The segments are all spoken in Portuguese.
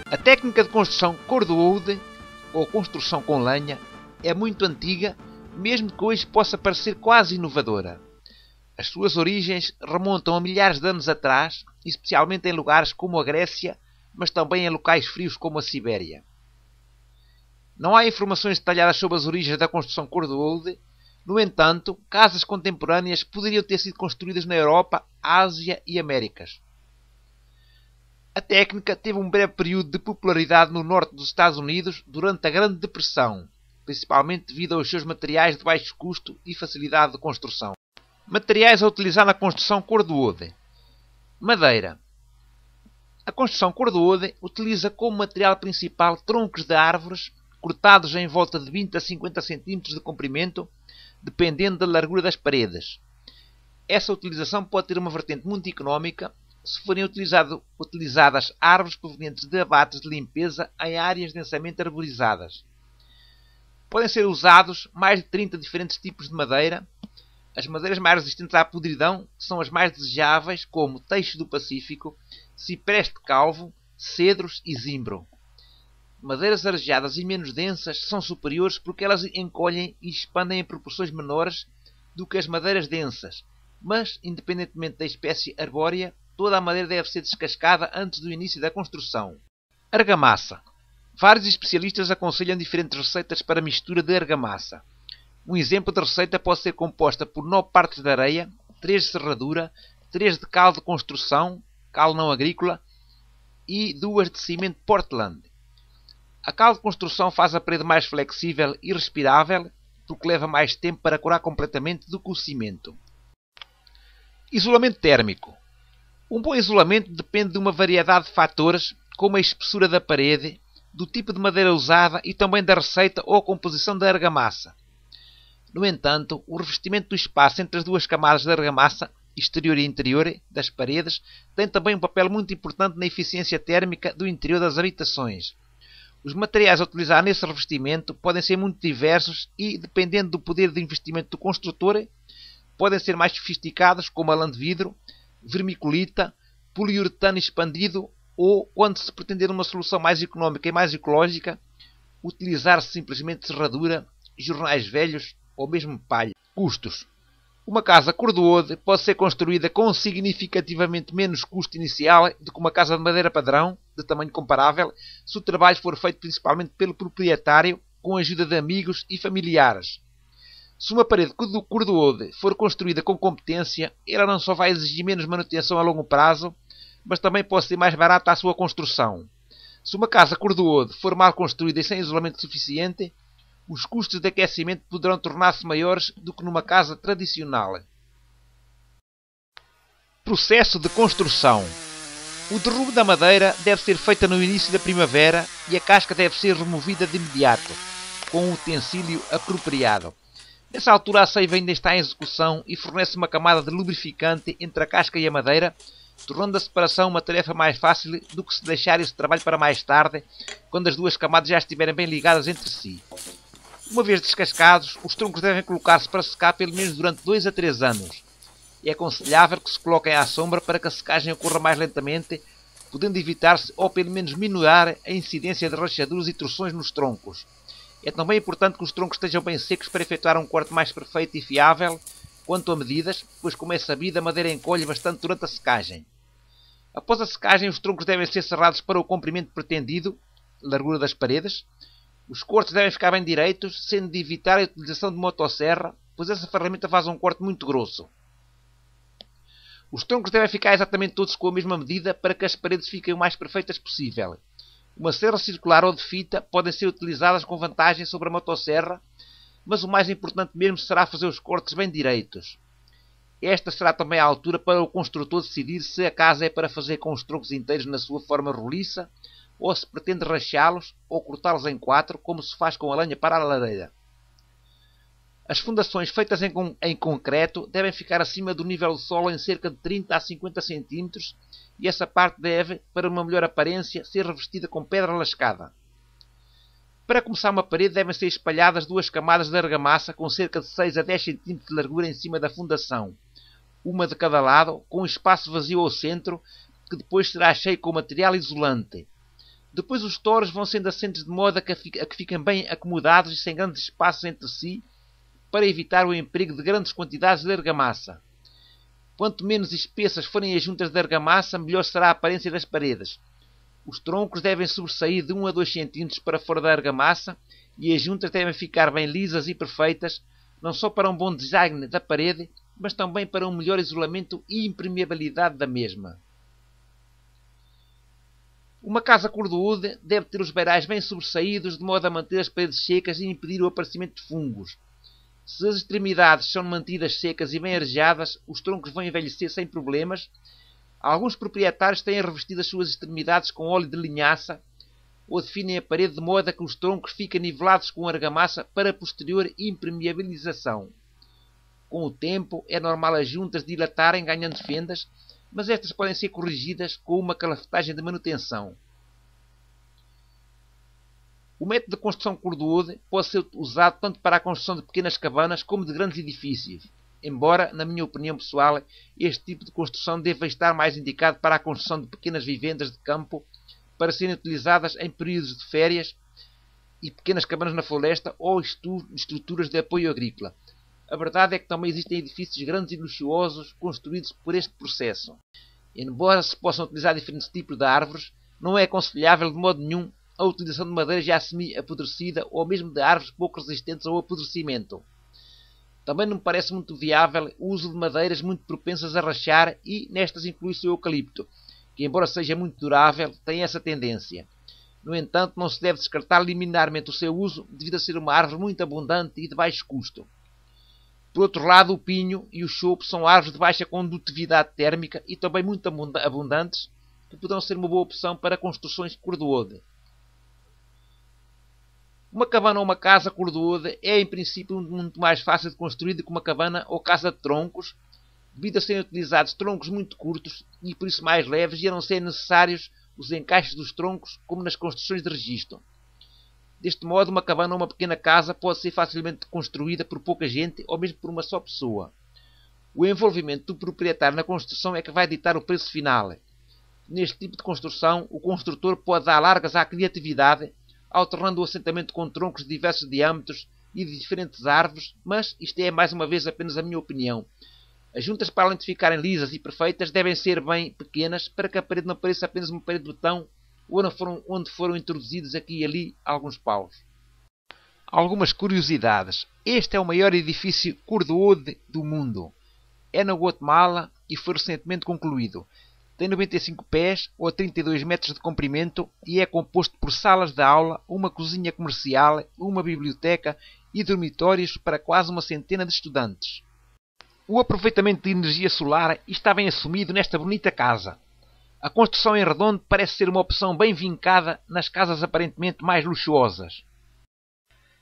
A técnica de construção cordwood, ou construção com lenha, é muito antiga, mesmo que hoje possa parecer quase inovadora. As suas origens remontam a milhares de anos atrás, especialmente em lugares como a Grécia, mas também em locais frios como a Sibéria. Não há informações detalhadas sobre as origens da construção cordwood. No entanto, casas contemporâneas poderiam ter sido construídas na Europa, Ásia e Américas. A técnica teve um breve período de popularidade no norte dos Estados Unidos durante a Grande Depressão, principalmente devido aos seus materiais de baixo custo e facilidade de construção. Materiais a utilizar na construção cordwood. Madeira. A construção cordwood utiliza como material principal troncos de árvores cortados em volta de 20 a 50 cm de comprimento, dependendo da largura das paredes. Essa utilização pode ter uma vertente muito económica se forem utilizadas árvores provenientes de abates de limpeza em áreas densamente arborizadas. Podem ser usados mais de 30 diferentes tipos de madeira. As madeiras mais resistentes à podridão são as mais desejáveis, como teixo do Pacífico, cipreste calvo, cedros e zimbro. Madeiras arejadas e menos densas são superiores porque elas encolhem e expandem em proporções menores do que as madeiras densas, mas, independentemente da espécie arbórea, toda a madeira deve ser descascada antes do início da construção. Argamassa. Vários especialistas aconselham diferentes receitas para mistura de argamassa. Um exemplo de receita pode ser composta por 9 partes de areia, 3 de serradura, 3 de cal de construção, cal não agrícola, e 2 de cimento Portland. A cal de construção faz a parede mais flexível e respirável, porque leva mais tempo para curar completamente do que o cimento. Isolamento térmico. Um bom isolamento depende de uma variedade de fatores, como a espessura da parede, do tipo de madeira usada e também da receita ou composição da argamassa. No entanto, o revestimento do espaço entre as duas camadas de argamassa, exterior e interior, das paredes, tem também um papel muito importante na eficiência térmica do interior das habitações. Os materiais a utilizar nesse revestimento podem ser muito diversos e, dependendo do poder de investimento do construtor, podem ser mais sofisticados, como a lã de vidro, vermiculita, poliuretano expandido ou, quando se pretender uma solução mais económica e mais ecológica, utilizar simplesmente serradura, jornais velhos ou mesmo palha. Custos. Uma casa cordwood pode ser construída com significativamente menos custo inicial do que uma casa de madeira padrão, de tamanho comparável, se o trabalho for feito principalmente pelo proprietário, com a ajuda de amigos e familiares. Se uma parede cordwood for construída com competência, ela não só vai exigir menos manutenção a longo prazo, mas também pode ser mais barata a sua construção. Se uma casa cordwood for mal construída e sem isolamento suficiente, os custos de aquecimento poderão tornar-se maiores do que numa casa tradicional. Processo de construção. O derrubo da madeira deve ser feito no início da primavera e a casca deve ser removida de imediato, com um utensílio apropriado. Nessa altura a seiva ainda está em execução e fornece uma camada de lubrificante entre a casca e a madeira, tornando a separação uma tarefa mais fácil do que se deixar esse trabalho para mais tarde, quando as duas camadas já estiverem bem ligadas entre si. Uma vez descascados, os troncos devem colocar-se para secar pelo menos durante 2 a 3 anos. É aconselhável que se coloquem à sombra para que a secagem ocorra mais lentamente, podendo evitar-se ou pelo menos minorar a incidência de rachaduras e torções nos troncos. É também importante que os troncos estejam bem secos para efetuar um corte mais perfeito e fiável quanto a medidas, pois, como é sabido, a madeira encolhe bastante durante a secagem. Após a secagem, os troncos devem ser serrados para o comprimento pretendido, largura das paredes. Os cortes devem ficar bem direitos, sendo de evitar a utilização de motosserra, pois essa ferramenta faz um corte muito grosso. Os troncos devem ficar exatamente todos com a mesma medida para que as paredes fiquem o mais perfeitas possível. Uma serra circular ou de fita podem ser utilizadas com vantagem sobre a motosserra, mas o mais importante mesmo será fazer os cortes bem direitos. Esta será também a altura para o construtor decidir se a casa é para fazer com os troncos inteiros na sua forma roliça, ou se pretende rachá-los ou cortá-los em 4, como se faz com a lenha para a lareira. As fundações feitas em concreto devem ficar acima do nível do solo em cerca de 30 a 50 cm e essa parte deve, para uma melhor aparência, ser revestida com pedra lascada. Para começar uma parede devem ser espalhadas 2 camadas de argamassa com cerca de 6 a 10 cm de largura em cima da fundação, uma de cada lado, com um espaço vazio ao centro, que depois será cheio com material isolante. Depois os toros vão sendo assentes de modo a que fiquem bem acomodados e sem grandes espaços entre si, para evitar o emprego de grandes quantidades de argamassa. Quanto menos espessas forem as juntas de argamassa, melhor será a aparência das paredes. Os troncos devem sobressair de 1 a 2 cm para fora da argamassa e as juntas devem ficar bem lisas e perfeitas, não só para um bom design da parede, mas também para um melhor isolamento e impermeabilidade da mesma. Uma casa cor-de-ude deve ter os beirais bem sobressaídos, de modo a manter as paredes secas e impedir o aparecimento de fungos. Se as extremidades são mantidas secas e bem arejadas, os troncos vão envelhecer sem problemas. Alguns proprietários têm revestido as suas extremidades com óleo de linhaça ou definem a parede de modo a que os troncos fiquem nivelados com argamassa para posterior impermeabilização. Com o tempo, é normal as juntas dilatarem ganhando fendas, mas estas podem ser corrigidas com uma calafetagem de manutenção. O método de construção cor-de-ude pode ser usado tanto para a construção de pequenas cabanas como de grandes edifícios, embora, na minha opinião pessoal, este tipo de construção deva estar mais indicado para a construção de pequenas vivendas de campo para serem utilizadas em períodos de férias e pequenas cabanas na floresta ou estruturas de apoio agrícola. A verdade é que também existem edifícios grandes e luxuosos construídos por este processo. Embora se possam utilizar diferentes tipos de árvores, não é aconselhável de modo nenhum a utilização de madeira já semi-apodrecida ou mesmo de árvores pouco resistentes ao apodrecimento. Também não me parece muito viável o uso de madeiras muito propensas a rachar e nestas inclui-se o eucalipto, que embora seja muito durável, tem essa tendência. No entanto, não se deve descartar liminarmente o seu uso devido a ser uma árvore muito abundante e de baixo custo. Por outro lado, o pinho e o chopo são árvores de baixa condutividade térmica e também muito abundantes, que poderão ser uma boa opção para construções cor-de-ude. Uma cabana ou uma casa cor-de-ude é, em princípio, muito mais fácil de construir do que uma cabana ou casa de troncos, devido a serem utilizados troncos muito curtos e por isso mais leves e a não serem necessários os encaixes dos troncos como nas construções de registro. Deste modo, uma cabana ou uma pequena casa pode ser facilmente construída por pouca gente ou mesmo por uma só pessoa. O envolvimento do proprietário na construção é que vai ditar o preço final. Neste tipo de construção, o construtor pode dar largas à criatividade, alternando o assentamento com troncos de diversos diâmetros e de diferentes árvores, mas isto é mais uma vez apenas a minha opinião. As juntas, para além de ficarem lisas e perfeitas, devem ser bem pequenas para que a parede não pareça apenas uma parede de betão onde foram introduzidos aqui e ali alguns paus. Algumas curiosidades. Este é o maior edifício cor-de-ude do mundo. É na Guatemala e foi recentemente concluído. Tem 95 pés ou 32 metros de comprimento e é composto por salas de aula, uma cozinha comercial, uma biblioteca e dormitórios para quase uma centena de estudantes. O aproveitamento de energia solar está bem assumido nesta bonita casa. A construção em redondo parece ser uma opção bem vincada nas casas aparentemente mais luxuosas.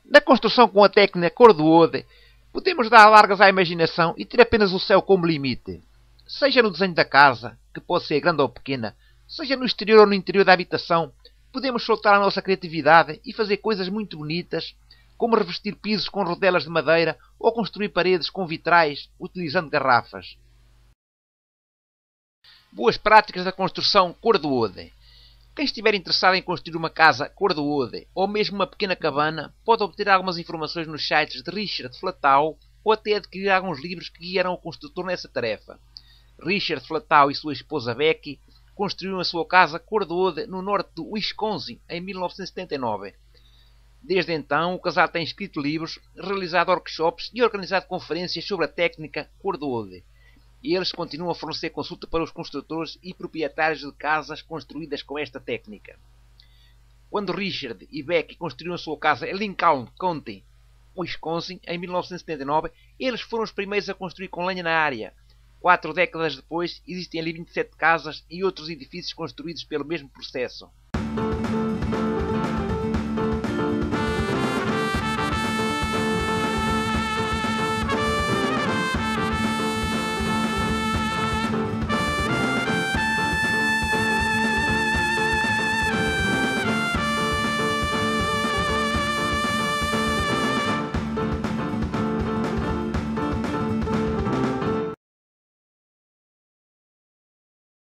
Na construção com a técnica cor-de-ude, podemos dar largas à imaginação e ter apenas o céu como limite. Seja no desenho da casa, que pode ser grande ou pequena, seja no exterior ou no interior da habitação, podemos soltar a nossa criatividade e fazer coisas muito bonitas, como revestir pisos com rodelas de madeira ou construir paredes com vitrais utilizando garrafas. Boas práticas da construção cor-de-ude. Quem estiver interessado em construir uma casa cor-de-ude ou mesmo uma pequena cabana, pode obter algumas informações nos sites de Richard Flatow ou até adquirir alguns livros que guiarão o construtor nessa tarefa. Richard Flatow e sua esposa Becky construíram a sua casa cor-de-ude no norte do Wisconsin em 1979. Desde então, o casal tem escrito livros, realizado workshops e organizado conferências sobre a técnica cor-de-ude. E eles continuam a fornecer consulta para os construtores e proprietários de casas construídas com esta técnica. Quando Richard e Becky construíram a sua casa em Lincoln County, Wisconsin, em 1979, eles foram os primeiros a construir com lenha na área. 4 décadas depois, existem ali 27 casas e outros edifícios construídos pelo mesmo processo.